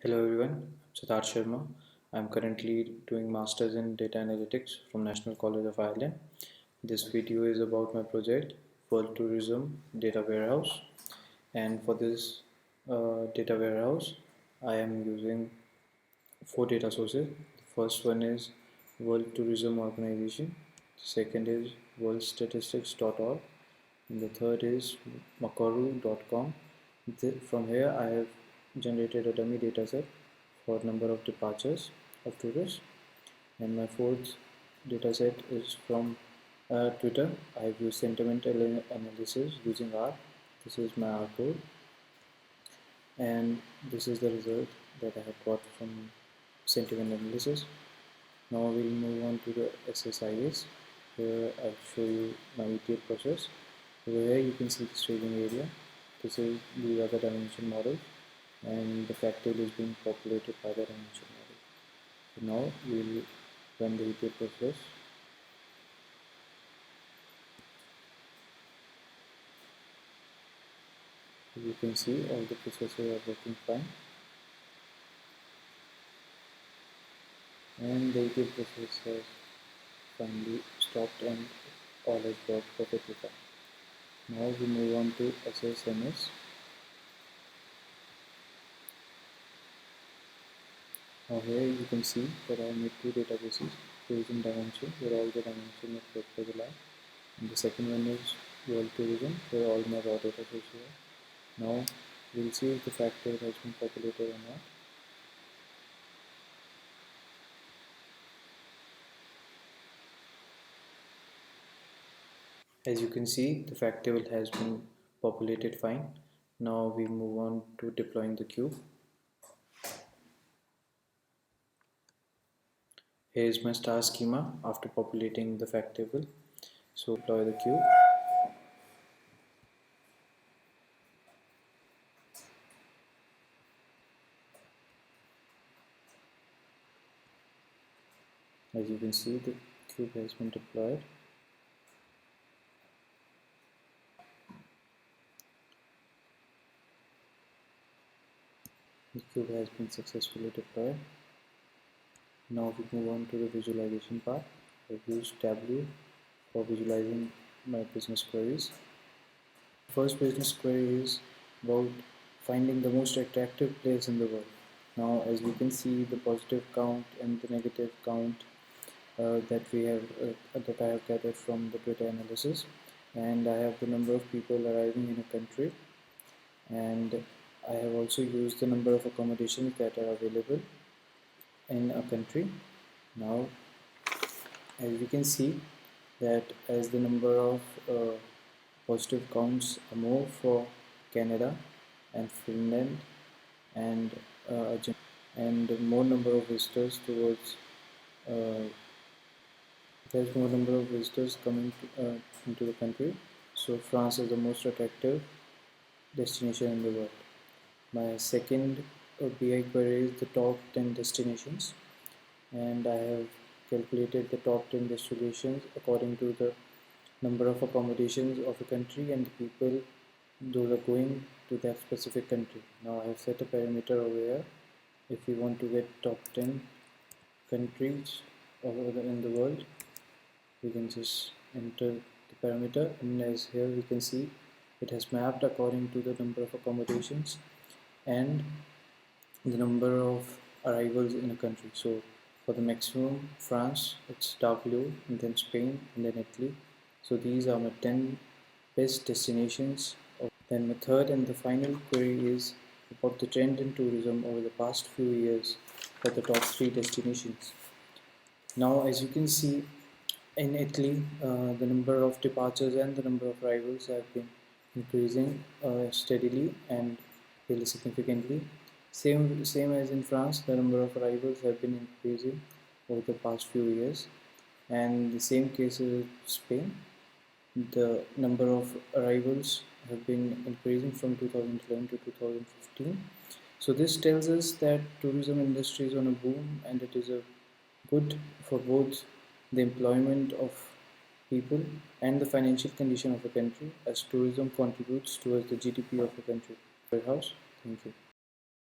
Hello everyone, I'm Siddharth Sharma. I'm currently doing Masters in Data Analytics from National College of Ireland. This video is about my project, World Tourism Data Warehouse. And for this data warehouse, I am using four data sources. The first one is World Tourism Organization. The second is worldstatistics.org. And the third is makaru.com. From here, I have generated a dummy dataset for number of departures of tourists. And my fourth dataset is from Twitter. I have used sentimental analysis using R. This is my R code. And this is the result that I have got from sentiment analysis. Now we'll move on to the SSIS. Here I'll show you my ETL process. Over here you can see the staging area. These are the dimension models, and the fact table is being populated by the dimension model. So now we'll run the ETL process. As you can see, all the processes are working fine, and the ETL process has finally stopped and all has worked perfectly fine. Now we move on to SSMS. Now here you can see that I made two databases, tourism dimension, where all the dimension is perfectly aligned, and the second one is world tourism, where all my raw data sources are. Now we'll see if the fact table has been populated or not. As you can see, the fact table has been populated fine. Now we move on to deploying the cube. Here is my star schema after populating the fact table. So deploy the cube. As you can see, the cube has been deployed. The cube has been successfully deployed. Now we move on to the visualization part. I've used Tableau for visualizing my business queries. The first business query is about finding the most attractive place in the world. Now, as we can see, the positive count and the negative count that I have gathered from the Twitter analysis, and I have the number of people arriving in a country, and I have also used the number of accommodations that are available in a country. Now, as we can see that as the number of positive counts are more for Canada and Finland, and more number of visitors towards there's more number of visitors coming into the country, so France is the most attractive destination in the world. My second BI query is the top 10 destinations, and I have calculated the top 10 destinations according to the number of accommodations of a country and the people those are going to that specific country. Now I have set a parameter over here. If we want to get top 10 countries in the world, we can just enter the parameter, and as here we can see it has mapped according to the number of accommodations and the number of arrivals in a country. So for the maximum, France, it's dark blue, and then Spain, and then Italy. So these are my 10 best destinations. Then my third and the final query is about the trend in tourism over the past few years for the top 3 destinations. Now, as you can see, in Italy, the number of departures and the number of arrivals have been increasing steadily and really significantly. Same as in France, the number of arrivals have been increasing over the past few years, and the same case is Spain. The number of arrivals have been increasing from 2011 to 2015. So this tells us that tourism industry is on a boom, and it is a good for both the employment of people and the financial condition of a country, as tourism contributes towards the GDP of a country. Warehouse. Thank you.